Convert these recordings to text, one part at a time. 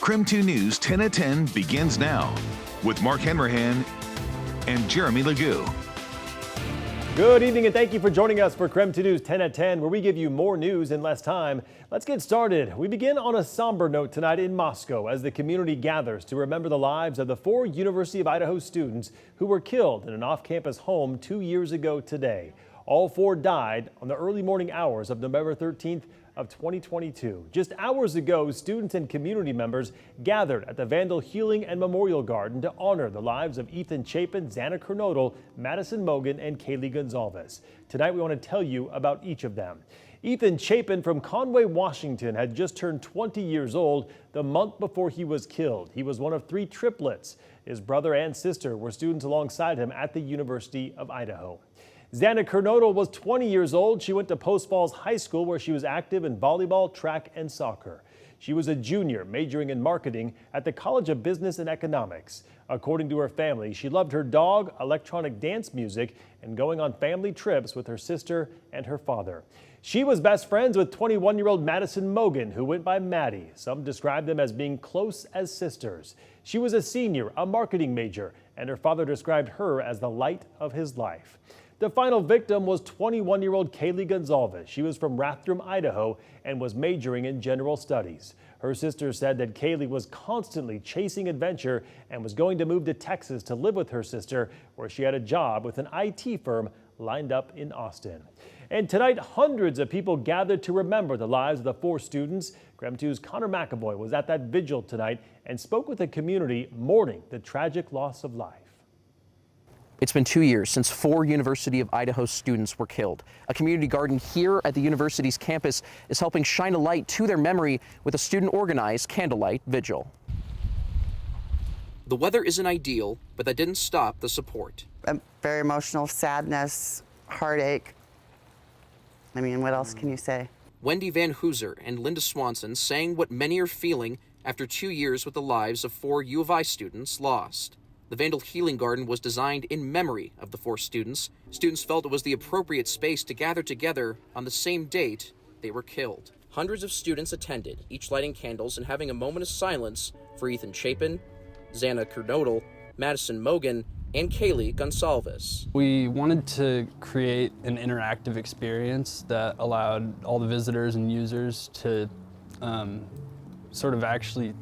KREM 2 News 10 at 10 begins now with Mark Henrahan and Jeremy Legoo. Good evening and thank you for joining us for KREM 2 News 10 at 10, where we give you more news in less time. Let's get started. We begin on a somber note tonight in Moscow as the community gathers to remember the lives of the 4 University of Idaho students who were killed in an off-campus home 2 years ago today. All 4 died on the early morning hours of November 13th of 2022. Just hours ago, students and community members gathered at the Vandal Healing and Memorial Garden to honor the lives of Ethan Chapin, Xana Kernodle, Madison Mogan, and Kaylee Gonzalez. Tonight, we want to tell you about each of them. Ethan Chapin from Conway, Washington, had just turned 20 years old the month before he was killed. He was one of 3 triplets. His brother and sister were students alongside him at the University of Idaho. Xana Kernodle was 20 years old. She went to Post Falls High School, where she was active in volleyball, track, and soccer. She was a junior majoring in marketing at the College of Business and Economics. According to her family, she loved her dog, electronic dance music, and going on family trips with her sister and her father. She was best friends with 21-year-old Madison Mogan, who went by Maddie. Some describe them as being close as sisters. She was a senior, a marketing major, and her father described her as the light of his life. The final victim was 21-year-old Kaylee Gonzalez. She was from Rathdrum, Idaho, and was majoring in general studies. Her sister said that Kaylee was constantly chasing adventure and was going to move to Texas to live with her sister, where she had a job with an IT firm lined up in Austin. And tonight, hundreds of people gathered to remember the lives of the 4 students. KREM 2's Connor McAvoy was at that vigil tonight and spoke with the community mourning the tragic loss of life. It's been 2 years since 4 University of Idaho students were killed. A community garden here at the university's campus is helping shine a light to their memory with a student-organized candlelight vigil. The weather isn't ideal, but that didn't stop the support. Very emotional, sadness, heartache. I mean, what else can you say? Wendy Van Hooser and Linda Swanson sang what many are feeling after 2 years with the lives of 4 U of I students lost. The Vandal Healing Garden was designed in memory of the 4 students. Students felt it was the appropriate space to gather together on the same date they were killed. Hundreds of students attended, each lighting candles and having a moment of silence for Ethan Chapin, Xana Kernodle, Madison Mogan, and Kaylee Gonzalez. We wanted to create an interactive experience that allowed all the visitors and users to sort of actually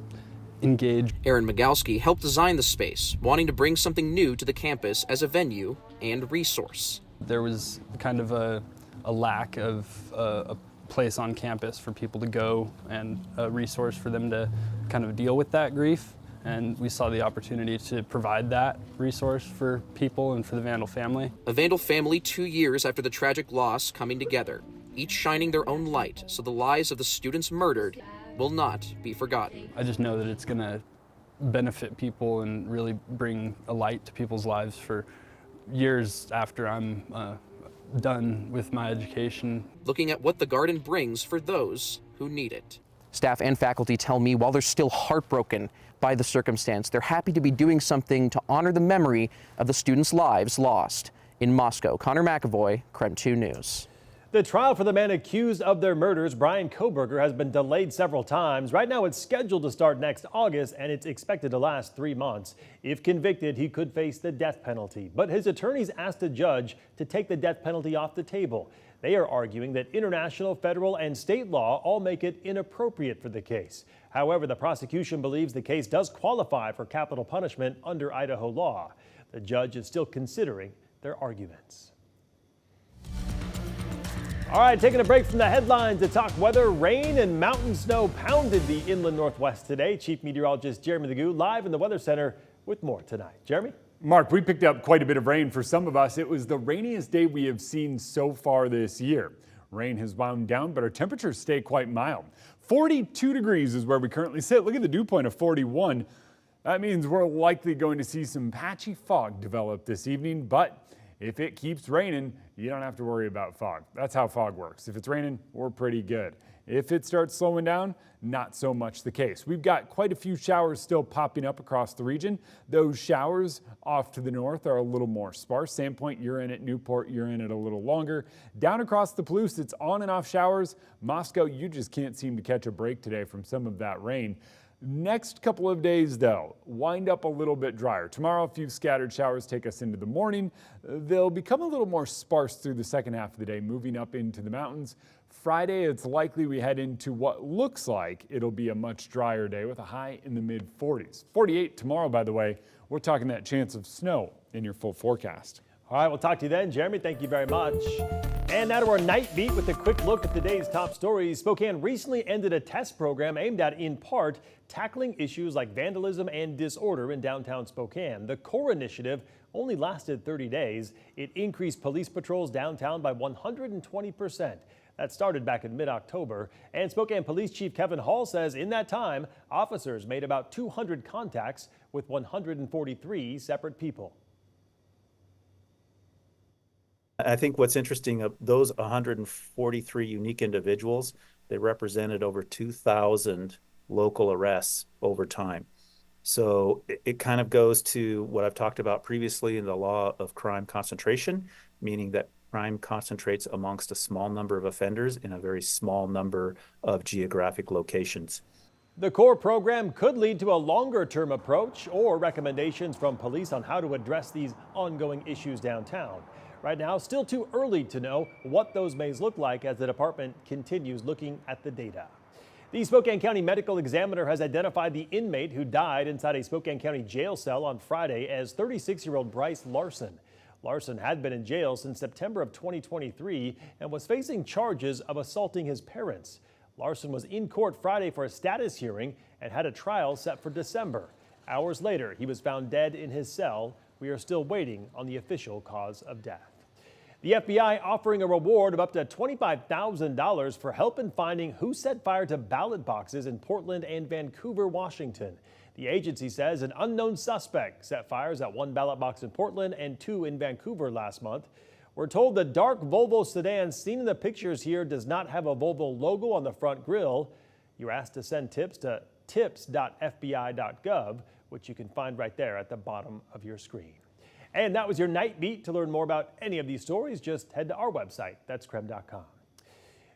engage. Aaron Migalski helped design the space, wanting to bring something new to the campus as a venue and resource. There was kind of a lack of a place on campus for people to go and a resource for them to kind of deal with that grief. And we saw the opportunity to provide that resource for people and for the Vandal family. A Vandal family 2 years after the tragic loss coming together, each shining their own light so the lives of the students murdered will not be forgotten. I just know that it's going to benefit people and really bring a light to people's lives for years after I'm done with my education. Looking at what the garden brings for those who need it. Staff and faculty tell me while they're still heartbroken by the circumstance, they're happy to be doing something to honor the memory of the students' lives lost. In Moscow, Connor McAvoy, KREM 2 News. The trial for the man accused of their murders, Brian Koberger, has been delayed several times. Right now, it's scheduled to start next August, and it's expected to last 3 months. If convicted, he could face the death penalty. But his attorneys asked a judge to take the death penalty off the table. They are arguing that international, federal, and state law all make it inappropriate for the case. However, the prosecution believes the case does qualify for capital punishment under Idaho law. The judge is still considering their arguments. All right, taking a break from the headlines to talk weather. Rain and mountain snow pounded the inland Northwest today. Chief Meteorologist Jeremy Legoo live in the Weather Center with more tonight. Jeremy? Mark, we picked up quite a bit of rain for some of us. It was the rainiest day we have seen so far this year. Rain has wound down, but our temperatures stay quite mild. 42 degrees is where we currently sit. Look at the dew point of 41. That means we're likely going to see some patchy fog develop this evening, but if it keeps raining, you don't have to worry about fog. That's how fog works. If it's raining, we're pretty good. If it starts slowing down, not so much the case. We've got quite a few showers still popping up across the region. Those showers off to the north are a little more sparse. Sandpoint, you're in it. Newport, you're in it a little longer. Down across the Palouse, it's on and off showers. Moscow, you just can't seem to catch a break today from some of that rain. Next couple of days, though, wind up a little bit drier. Tomorrow, a few scattered showers take us into the morning. They'll become a little more sparse through the second half of the day, moving up into the mountains. Friday, it's likely we head into what looks like it'll be a much drier day with a high in the mid-40s. 48 tomorrow, by the way. We're talking that chance of snow in your full forecast. All right, we'll talk to you then. Jeremy, thank you very much. And now to our night beat with a quick look at today's top stories. Spokane recently ended a test program aimed at, in part, tackling issues like vandalism and disorder in downtown Spokane. The CORE initiative only lasted 30 days. It increased police patrols downtown by 120%. That started back in mid-October. And Spokane Police Chief Kevin Hall says in that time, officers made about 200 contacts with 143 separate people. I think what's interesting of those 143 unique individuals, they represented over 2,000 local arrests over time. So it kind of goes to what I've talked about previously in the law of crime concentration, meaning that crime concentrates amongst a small number of offenders in a very small number of geographic locations. The CORE program could lead to a longer-term approach or recommendations from police on how to address these ongoing issues downtown. Right now, still too early to know what those may look like as the department continues looking at the data. The Spokane County Medical Examiner has identified the inmate who died inside a Spokane County jail cell on Friday as 36-year-old Bryce Larson. Larson had been in jail since September of 2023 and was facing charges of assaulting his parents. Larson was in court Friday for a status hearing and had a trial set for December. Hours later, he was found dead in his cell. We are still waiting on the official cause of death. The FBI offering a reward of up to $25,000 for help in finding who set fire to ballot boxes in Portland and Vancouver, Washington. The agency says an unknown suspect set fires at one ballot box in Portland and two in Vancouver last month. We're told the dark Volvo sedan seen in the pictures here does not have a Volvo logo on the front grille. You're asked to send tips to tips.fbi.gov, which you can find right there at the bottom of your screen. And that was your night beat. To learn more about any of these stories, just head to our website. That's KREM.com.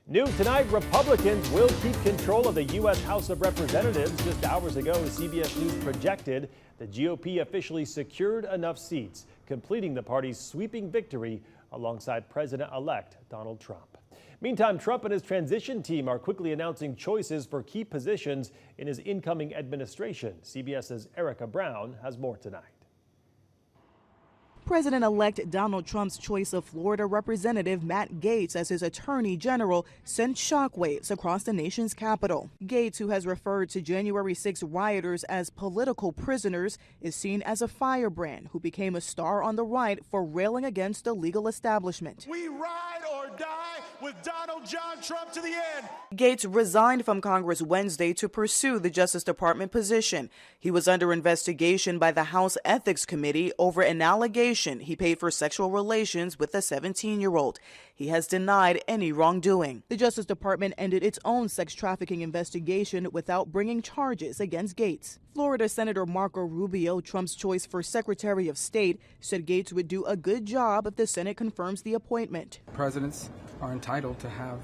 New tonight, Republicans will keep control of the U.S. House of Representatives. Just hours ago, CBS News projected the GOP officially secured enough seats, completing the party's sweeping victory alongside President-elect Donald Trump. Meantime, Trump and his transition team are quickly announcing choices for key positions in his incoming administration. CBS's Erica Brown has more tonight. President-elect Donald Trump's choice of Florida Representative Matt Gaetz as his attorney general sent shockwaves across the nation's capital. Gaetz, who has referred to January 6 rioters as political prisoners, is seen as a firebrand who became a star on the right for railing against the legal establishment. We ride or die with Donald John Trump to the end. Gaetz resigned from Congress Wednesday to pursue the Justice Department position. He was under investigation by the House Ethics Committee over an allegation he paid for sexual relations with a 17-year-old. He has denied any wrongdoing. The Justice Department ended its own sex trafficking investigation without bringing charges against Gaetz. Florida Senator Marco Rubio, Trump's choice for Secretary of State, said Gaetz would do a good job if the Senate confirms the appointment. Presidents are entitled to have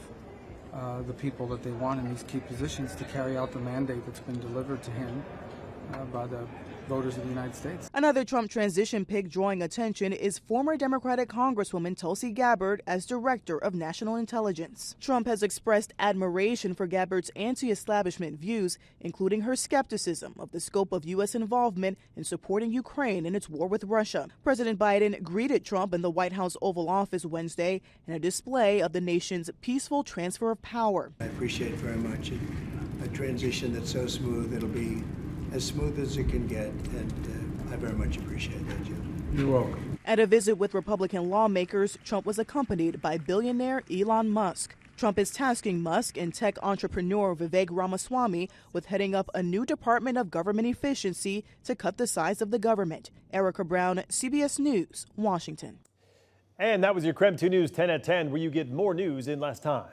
the people that they want in these key positions to carry out the mandate that's been delivered to him by the voters of the United States. Another Trump transition pick drawing attention is former Democratic Congresswoman Tulsi Gabbard as Director of National Intelligence. Trump has expressed admiration for Gabbard's anti-establishment views, including her skepticism of the scope of U.S. involvement in supporting Ukraine in its war with Russia. President Biden greeted Trump in the White House Oval Office Wednesday in a display of the nation's peaceful transfer of power. I appreciate very much a transition that's so smooth. It'll be as smooth as it can get, and I very much appreciate that, Joe. You're welcome. At a visit with Republican lawmakers, Trump was accompanied by billionaire Elon Musk. Trump is tasking Musk and tech entrepreneur Vivek Ramaswamy with heading up a new Department of Government Efficiency to cut the size of the government. Erica Brown, CBS News, Washington. And that was your KREM 2 News 10 at 10, where you get more news in less time.